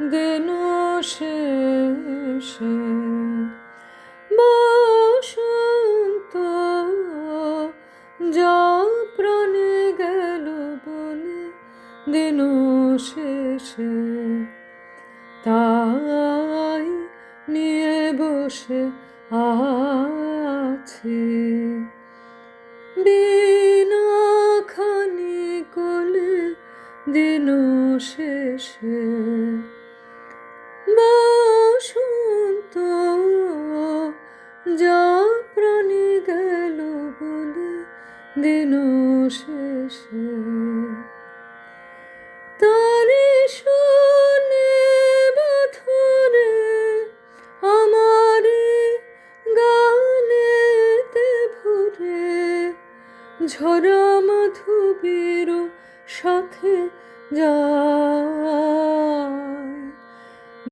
দিন শেষে বসন্ত যা প্রাণে গেল বলে দিন শেষে তাই নিয়ে বসে আছি বিনাখানি কোলে দিন শেষে বসন্ত যা প্রাণে গেল বলে দিন শেষে।